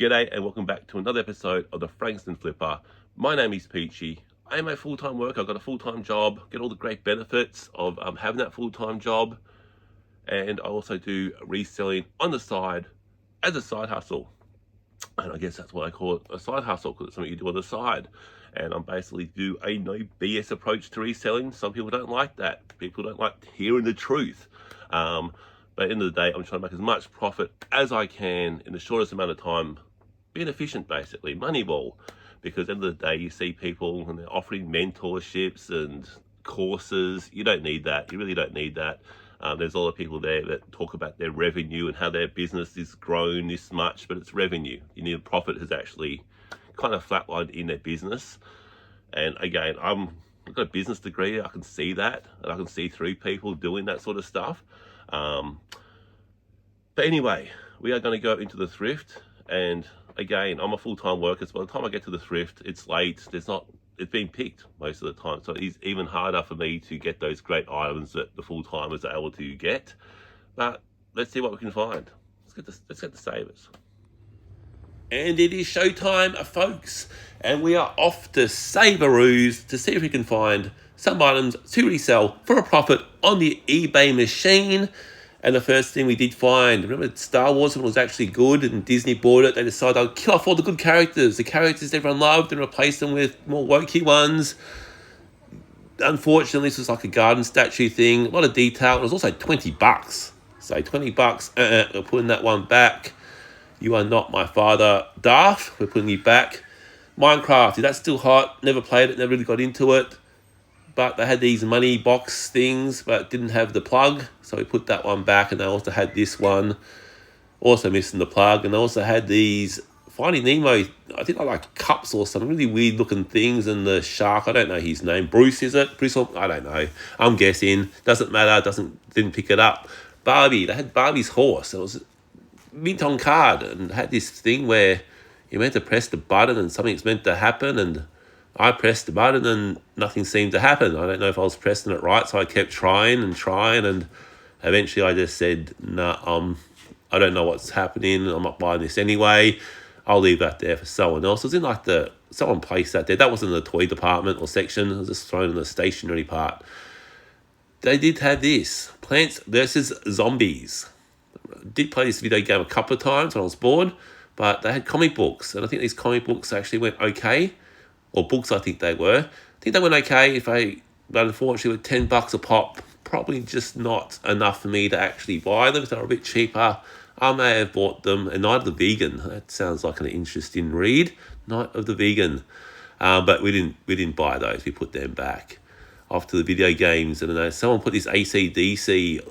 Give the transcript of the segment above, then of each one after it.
G'day and welcome back to another episode of the Frankston Flipper. My name is Peachy. I am a full-time worker. I've got a full-time job, get all the great benefits of having that full-time job, and I also do reselling on the side as a side hustle. And I guess that's what I call it, a side hustle, because it's something you do on the side. And I'm basically do a no BS approach to reselling. Some people don't like that. People don't like hearing the truth. But at the end of the day, I'm trying to make as much profit as I can in the shortest amount of time, being efficient basically, Moneyball. Because at the end of the day, you see people and they're offering mentorships and courses. You don't need that. You really don't need that. There's a lot of people there that talk about their revenue and how their business is grown this much, but it's revenue. You need a profit has actually kind of flatlined in their business. And again, I've got a business degree. I can see that, and I can see through people doing that sort of stuff. But anyway, we are going to go into the thrift, and again, I'm a full-time worker, so by the time I get to the thrift, it's late. It's been picked most of the time, so it's even harder for me to get those great items that the full-timers are able to get. But let's see what we can find. Let's get the savers. And it is showtime, folks, and we are off to Saveroos to see if we can find some items to resell for a profit on the eBay machine. And the first thing we did find, remember Star Wars, when it was actually good and Disney bought it, they decided they'll kill off all the good characters, the characters everyone loved, and replace them with more wokey ones. Unfortunately, this was like a garden statue thing, a lot of detail. It was also $20. So $20, we're putting that one back. You are not my father, Darth. We're putting you back. Minecraft, that's still hot. Never played it, never really got into it. But they had these money box things, but didn't have the plug. So we put that one back, and they also had this one. Also missing the plug. And they also had these Finding Nemo, I think like cups or some really weird looking things. And the shark, I don't know his name. Bruce, is it? Bruce, I don't know. I'm guessing. Doesn't matter. Didn't pick it up. Barbie, they had Barbie's horse. It was mint on card, and had this thing where you're meant to press the button and something's meant to happen, and I pressed the button and nothing seemed to happen. I don't know if I was pressing it right, so I kept trying, and eventually I just said, nah, I don't know what's happening. I'm not buying this anyway. I'll leave that there for someone else. It was in like someone placed that there. That wasn't in the toy department or section. It was just thrown in the stationery part. They did have this, Plants vs. Zombies. I did play this video game a couple of times when I was bored, but they had comic books, and I think these comic books actually went okay. Or books, I think they were. I think they went okay, but unfortunately with $10 a pop, probably just not enough for me to actually buy them. If they were a bit cheaper, I may have bought them. And Night of the Vegan, that sounds like an interesting read. Night of the Vegan. But we didn't buy those. We put them back. Off to the video games. And someone put this AC/DC,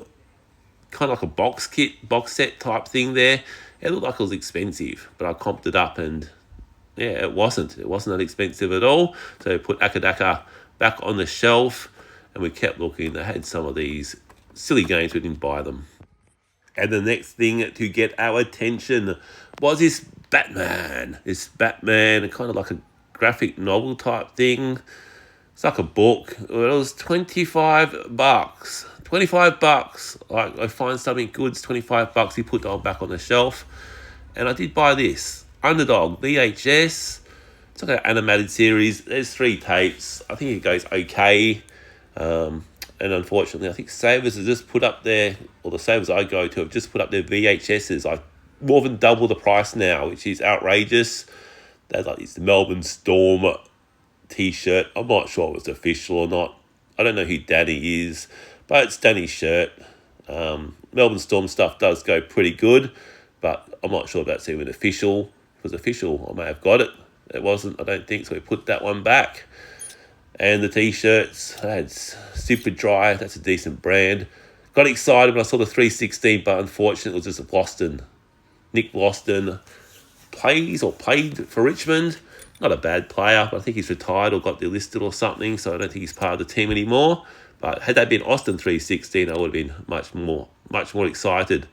kind of like a box set type thing there. It looked like it was expensive, but I comped it up, and yeah, it wasn't that expensive at all. So we put Akadaka back on the shelf, and we kept looking. They had some of these silly games, we didn't buy them. And the next thing to get our attention was this Batman, kind of like a graphic novel type thing. It's like a book. It was $25. $25. Like, I find something good, it's $25. You put that one back on the shelf. And I did buy this Underdog VHS. It's like an animated series. There's 3 tapes. I think it goes okay. And unfortunately, I think Savers has just put up their, or the Savers I go to have just put up their VHSs. Like more than double the price now, which is outrageous. There's like this Melbourne Storm t-shirt. I'm not sure if it's official or not. I don't know who Danny is, but it's Danny's shirt. Melbourne Storm stuff does go pretty good, but I'm not sure if that's even official. If it was official, I may have got it. It wasn't, I don't think, so we put that one back. And the t-shirts, I had Super Dry, that's a decent brand. Got excited when I saw the 316, but unfortunately it was just Boston. Nick Boston played for Richmond. Not a bad player, but I think he's retired or got delisted or something, so I don't think he's part of the team anymore. But had that been Austin 316, I would have been much more excited.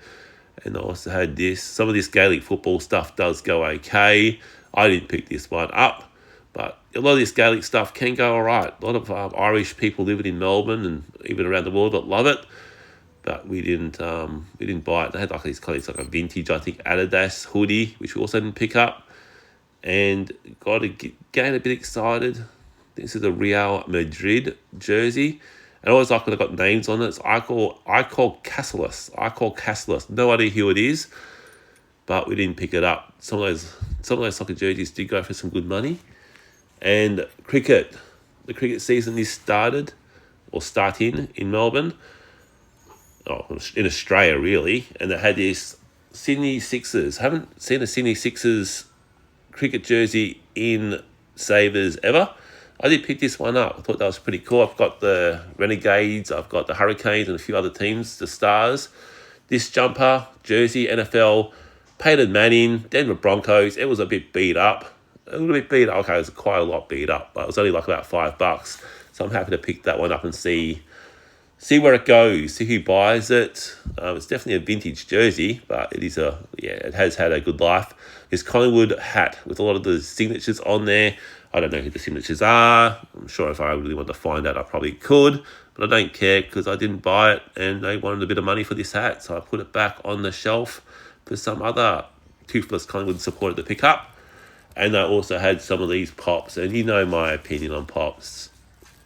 And I also had this. Some of this Gaelic football stuff does go okay. I didn't pick this one up, but a lot of this Gaelic stuff can go all right. A lot of Irish people living in Melbourne and even around the world that love it. but we didn't buy it. They had like these kind of like a vintage, I think, Adidas hoodie, which we also didn't pick up, and got to get a bit excited. This is a Real Madrid jersey. And I always like when I got names on it. It's I call Casillas. No idea who it is, but we didn't pick it up. Some of those soccer jerseys did go for some good money. And cricket. The cricket season is started, or starting in Melbourne. Oh, in Australia really. And they had this Sydney Sixers. Haven't seen a Sydney Sixers cricket jersey in Savers ever. I did pick this one up. I thought that was pretty cool. I've got the Renegades, I've got the Hurricanes and a few other teams, the Stars. This jumper, jersey, NFL, Peyton Manning, Denver Broncos. It was a bit beat up. A little bit beat up. Okay, it was quite a lot beat up, but it was only like about $5. So I'm happy to pick that one up and see where it goes, see who buys it. It's definitely a vintage jersey, but it has had a good life. This Collingwood hat with a lot of the signatures on there. I don't know who the signatures are. I'm sure if I really want to find out, I probably could, but I don't care because I didn't buy it and they wanted a bit of money for this hat. So I put it back on the shelf for some other toothless Collingwood supporter to pick up. And I also had some of these pops, and you know my opinion on pops.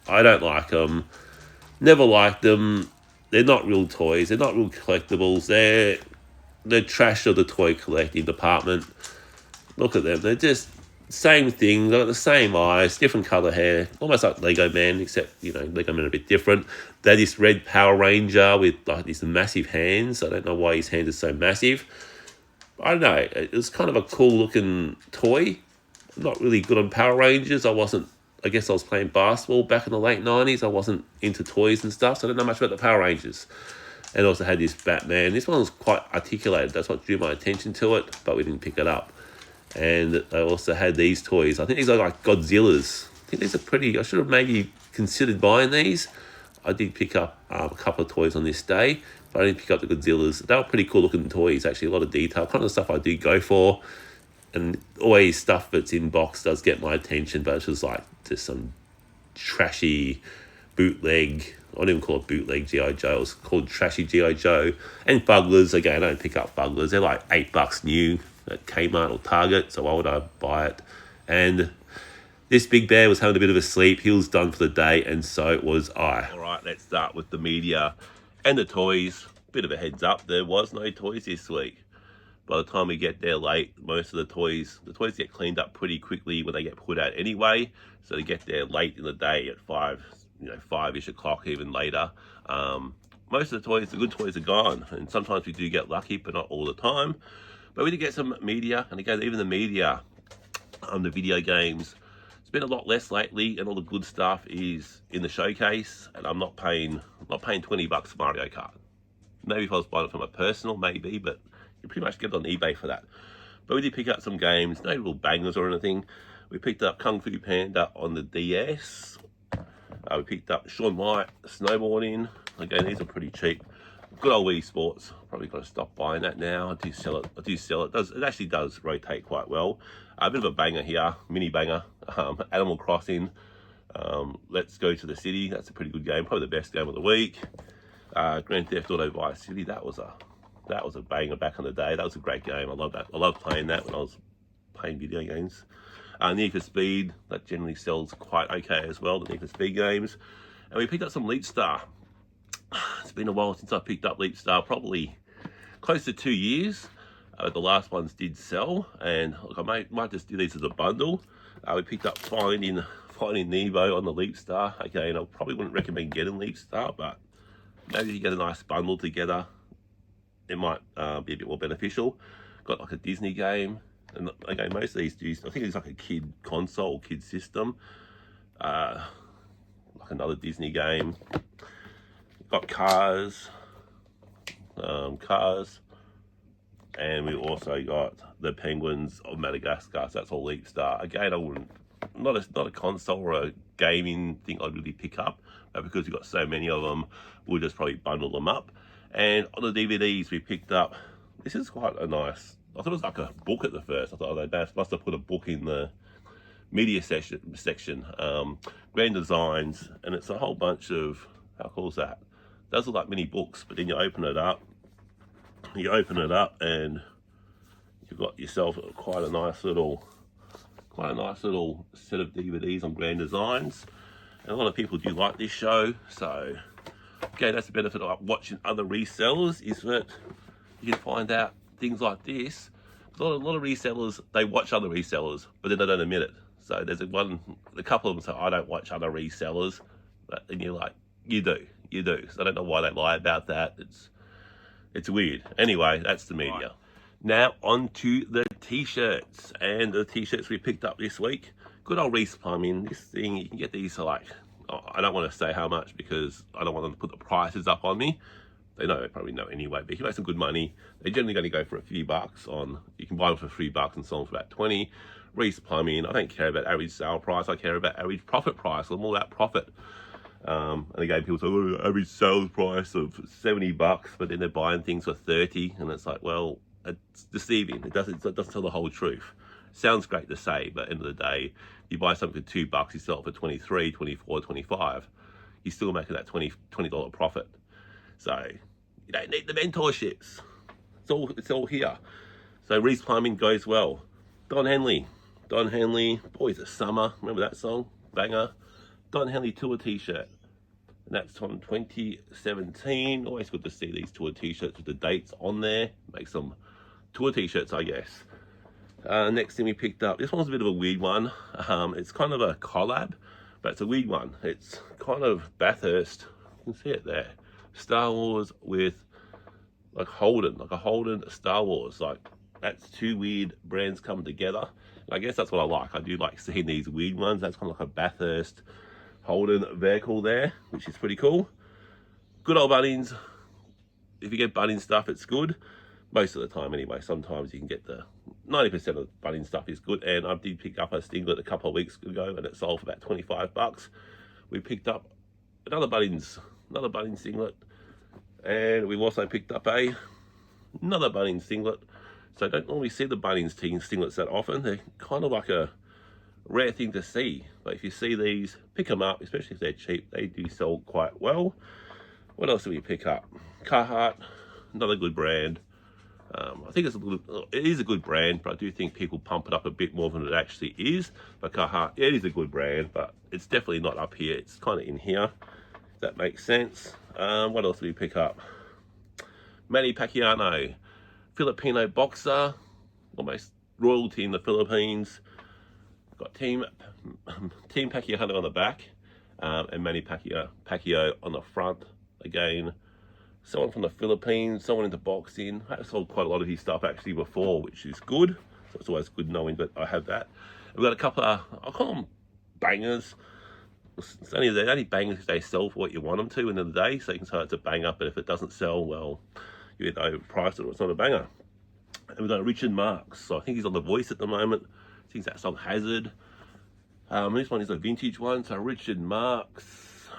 I don't like them. Never liked them. They're not real toys. They're not real collectibles. They're trash of the toy collecting department. Look at them. They're just same thing. They've got the same eyes, different colour hair, almost like Lego Man, except Lego Man are a bit different. They're this red Power Ranger with like these massive hands. I don't know why his hands are so massive. I don't know. It was kind of a cool looking toy. I'm not really good on Power Rangers. I guess I was playing basketball back in the late 90s. I wasn't into toys and stuff, so I don't know much about the Power Rangers. And also had this Batman. This one was quite articulated. That's what drew my attention to it, but we didn't pick it up. And I also had these toys. I think these are like Godzillas. I think these are pretty. I should have maybe considered buying these. I did pick up a couple of toys on this day, but I didn't pick up the Godzillas. They were pretty cool looking toys, actually. A lot of detail. Kind of stuff I do go for. And always stuff that's in box does get my attention, but it's just like just some trashy bootleg. I don't even call it bootleg G.I. Joe. It's called trashy G.I. Joe. And Bugglers. Again, I don't pick up Bugglers. They're like $8 new at Kmart or Target, so why would I buy it? And this big bear was having a bit of a sleep. He was done for the day, and so was I. All right, let's start with the media and the toys. Bit of a heads up, there was no toys this week. By the time we get there late, most of the toys get cleaned up pretty quickly when they get put out anyway. So to get there late in the day at 5-ish o'clock, even later, most of the toys, the good toys, are gone. And sometimes we do get lucky, but not all the time. But we did get some media, and again, even the media, the video games, it's been a lot less lately, and all the good stuff is in the showcase. And I'm not paying $20 for Mario Kart. Maybe if I was buying it for my personal, maybe, but you pretty much get it on eBay for that. But we did pick up some games, no real bangers or anything. We picked up Kung Fu Panda on the DS. We picked up Shaun White snowboarding. Again, these are pretty cheap. Good old Wii Sports. Probably got to stop buying that now. I do sell it. It actually does rotate quite well. A bit of a banger here, mini banger. Animal Crossing. Let's Go to the City. That's a pretty good game. Probably the best game of the week. Grand Theft Auto Vice City. That was a banger back in the day. That was a great game. I love that. I loved playing that when I was playing video games. Need for Speed. That generally sells quite okay as well. The Need for Speed games. And we picked up some Leap Star. It's been a while since I picked up Leap Star, probably close to 2 years. The last ones did sell, and look, I might just do these as a bundle. We picked up Finding Nemo on the Leap Star. Again, I probably wouldn't recommend getting Leap Star, but maybe if you get a nice bundle together, it might be a bit more beneficial. Got like a Disney game, and again, most of these do. I think it's like a kid console, kid system. Like another Disney game. Got Cars, and we also got the Penguins of Madagascar. So that's all Leap Star. Again, I wouldn't, not a console or a gaming thing I'd really pick up, but because we've got so many of them, we'll just probably bundle them up. And on the DVDs, we picked up. This is quite a nice. I thought it was like a book at the first. I thought they must have put a book in the media section. Grand Designs, and it's a whole bunch of, how cool is that? does look like mini books, but then you open it up, and you've got yourself quite a nice little set of DVDs on Grand Designs. And a lot of people do like this show, so okay, that's the benefit of watching other resellers, is that you can find out things like this. A lot of resellers, they watch other resellers, but then they don't admit it. So there's a couple of them say, I don't watch other resellers, and you're like, you do. So I don't know why they lie about that. It's weird. Anyway, that's the media. Right. Now on to the t-shirts, and the t-shirts we picked up this week. Good old Reese Plumbing. This thing, you can get these for like, I don't want to say how much because I don't want them to put the prices up on me. They probably know anyway, but if you make some good money, they're generally going to go for a few bucks you can buy them for $3 and sell them for about 20. Reese Plumbing, I don't care about average sale price, I care about average profit price. I'm all about profit. And again, people say, oh, average sales price of $70, but then they're buying things for 30, and it's like, well, it's deceiving. It doesn't tell the whole truth. Sounds great to say, but at the end of the day, you buy something for $2, you sell it for 23, 24, 25. You're still making that $20 profit. So you don't need the mentorships. It's all here. So Reese Plumbing goes well. Don Henley, Boys of Summer. Remember that song? Banger. Don Henley tour t-shirt. And that's from 2017. Always good to see these tour t-shirts with the dates on there. Make some tour t-shirts, I guess. Next thing we picked up, this one's a bit of a weird one. It's kind of a collab, but it's a weird one. It's kind of Bathurst. You can see it there. Star Wars with like a Holden Star Wars. Like, that's two weird brands come together. I guess that's what I like. I do like seeing these weird ones. That's kind of like a Bathurst Holden vehicle there, which is pretty cool. Good old Bunnings. If you get Bunnings stuff, it's good. Most of the time anyway. Sometimes you can get the 90% of Bunnings stuff is good. And I did pick up a singlet a couple of weeks ago and it sold for about $25. We picked up another Bunnings singlet, and we've also picked up another Bunnings singlet. So I don't normally see the Bunnings singlets that often. They're kind of like a rare thing to see, but if you see these, pick them up, especially if they're cheap. They do sell quite well. What else do we pick up? Carhartt, another good brand. I think it is a good brand, but I do think people pump it up a bit more than it actually is. But Carhartt, yeah, it is a good brand, but it's definitely not up here. It's kind of in here, if that makes sense. What else do we pick up? Manny Pacquiao, Filipino boxer, almost royalty in the Philippines. Got Team Pacquiao on the back, and Manny Pacquiao on the front. Again, someone from the Philippines, someone into boxing. I've sold quite a lot of his stuff actually before, which is good. So it's always good knowing that I have that. We've got a couple of, I'll call them bangers. It's only bangers if they sell for what you want them to in the day. So you can say it's a banger, but if it doesn't sell, well, you either overpriced it or it's not a banger. And we've got Richard Marx. So I think he's on The Voice at the moment. I think that song Hazard. This one is a vintage one. So Richard Marx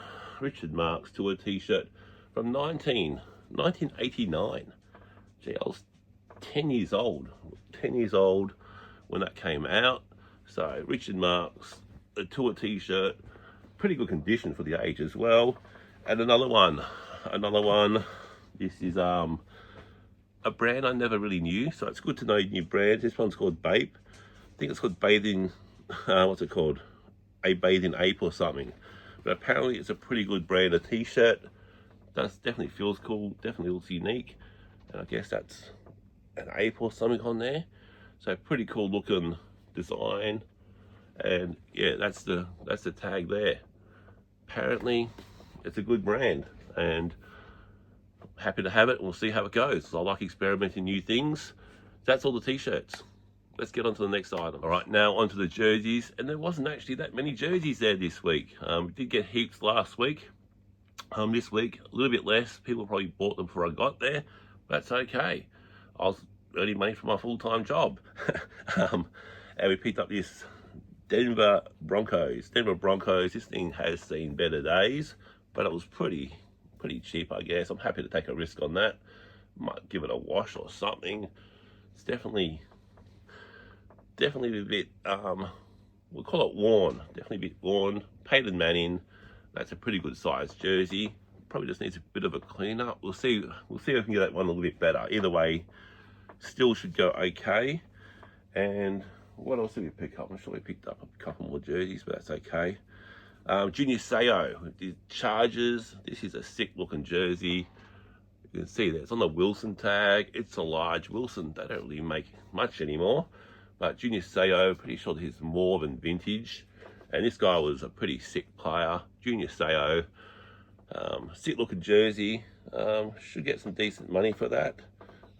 tour t-shirt from 1989. Gee, I was 10 years old when that came out. So Richard Marx, a tour t-shirt, pretty good condition for the age as well. And another one. This is a brand I never really knew, so it's good to know new brands. This one's called Bape. I think it's called Bathing, what's it called? A Bathing Ape or something. But apparently it's a pretty good brand of t-shirt. Definitely feels cool, definitely looks unique. And I guess that's an ape or something on there. So pretty cool looking design. And yeah, that's the tag there. Apparently it's a good brand, and happy to have it. We'll see how it goes. I like experimenting new things. That's all the t-shirts. Let's get on to the next item. All right, now onto the jerseys. And there wasn't actually that many jerseys there this week. We did get heaps last week. This week, a little bit less. People probably bought them before I got there. That's okay. I was earning money from my full-time job. And we picked up this Denver Broncos. This thing has seen better days, but it was pretty cheap, I guess. I'm happy to take a risk on that. Might give it a wash or something. It's definitely a bit, we'll call it worn. Definitely a bit worn. Peyton Manning, that's a pretty good size jersey. probably just needs a bit of a clean up. We'll see if we can get that one a little bit better. Either way, still should go okay. And what else did we pick up? I'm sure we picked up a couple more jerseys, but that's okay. Junior Seau with the Chargers. This is a sick looking jersey. You can see that it's on the Wilson tag. It's a large Wilson. They don't really make much anymore. But Junior Seau, pretty sure he's more than vintage. And this guy was a pretty sick player. Junior Seau, sick looking jersey. Should get some decent money for that.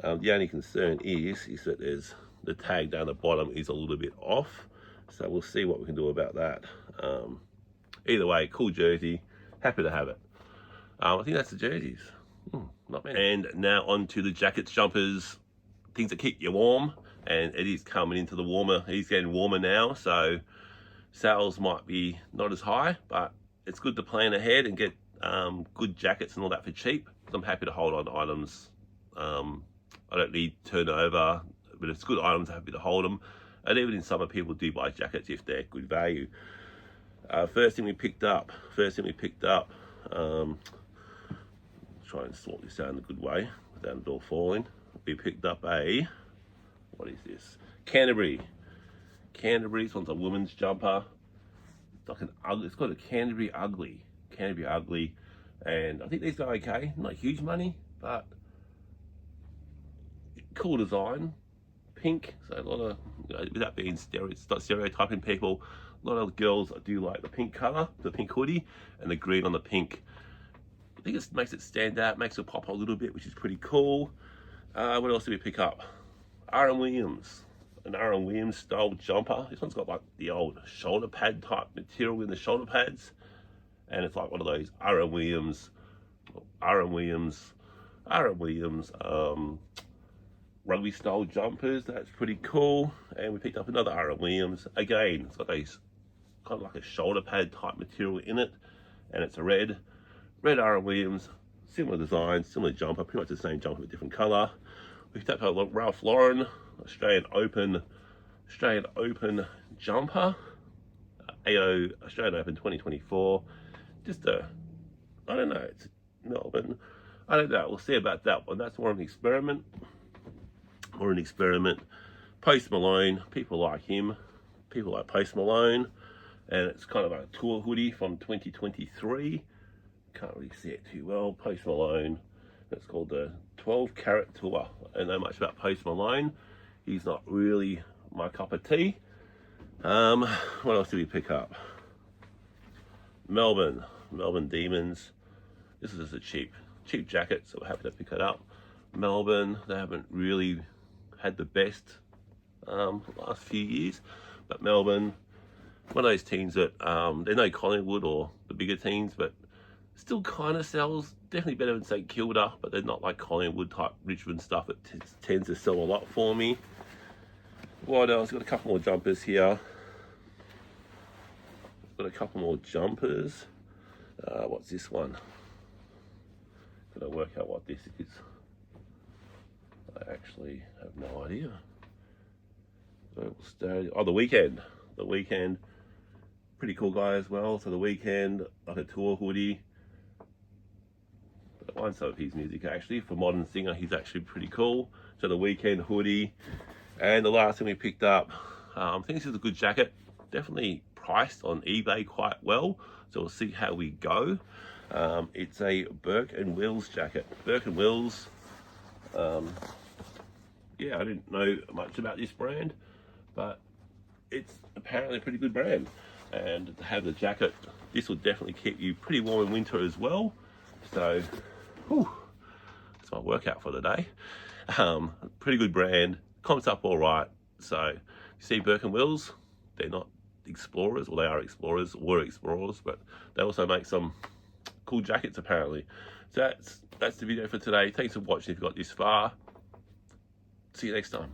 The only concern is that there's the tag down the bottom is a little bit off. So we'll see what we can do about that. Either way, cool jersey. Happy to have it. I think that's the jerseys. Not bad. And now on to the jackets, jumpers, things that keep you warm. And it is coming into the warmer. It's getting warmer now, so sales might be not as high, but it's good to plan ahead and get good jackets and all that for cheap. I'm happy to hold on to items. I don't need turnover, but it's good items. I'm happy to hold them. And even in summer, people do buy jackets if they're good value. First thing we picked up. Try and sort this out in a good way without it all falling. We picked up a, what is this? Canterbury. This one's a women's jumper. It's like an ugly, it's got a Canterbury ugly. And I think these go okay. Not huge money, but cool design. Pink, so a lot of, without being stereotyping people, a lot of girls do like the pink color, the pink hoodie, and the green on the pink. I think it makes it stand out, makes it pop a little bit, which is pretty cool. What else did we pick up? R.M. Williams, an R.M. Williams style jumper. This one's got like the old shoulder pad type material in the shoulder pads, and it's like one of those R.M. Williams, rugby style jumpers. That's pretty cool. And we picked up another R.M. Williams. Again, it's got these kind of like a shoulder pad type material in it, and it's a red R.M. Williams, similar design, similar jumper, pretty much the same jumper with different color. We picked up a Ralph Lauren Australian Open jumper, AO Australian Open 2024. Just I don't know, it's Melbourne. I don't know, we'll see about that one. That's more of an experiment. Post Malone, people like him, people like Post Malone, and it's kind of a tour hoodie from 2023. Can't really see it too well. Post Malone, it's called the 12 Carat Tour. I don't know much about Post Malone. He's not really my cup of tea. What else did we pick up? Melbourne Demons. This is just a cheap jacket, so we're happy to pick it up. Melbourne, they haven't really had the best last few years, but Melbourne, one of those teams that they're no Collingwood or the bigger teams, but still kind of sells. Definitely better than St Kilda, but they're not like Collingwood type Richmond stuff. It tends to sell a lot for me. What else? Got a couple more jumpers here. What's this one? Gotta work out what this is. I actually have no idea. Oh, The Weekend. Pretty cool guy as well. So The Weekend, like a tour hoodie. But I find some of his music actually. For Modern Singer, he's actually pretty cool. So The Weekend hoodie. And the last thing we picked up, I think this is a good jacket. Definitely priced on eBay quite well. So we'll see how we go. It's a Burke and Wills jacket. Burke and Wills. Yeah, I didn't know much about this brand, but it's apparently a pretty good brand. And to have the jacket, this will definitely keep you pretty warm in winter as well. So, that's my workout for the day. Pretty good brand, comps up all right. So, you see Burke and Wills, they're not explorers, well they are explorers, were explorers, but they also make some cool jackets apparently. So that's the video for today. Thanks for watching if you got this far. See you next time.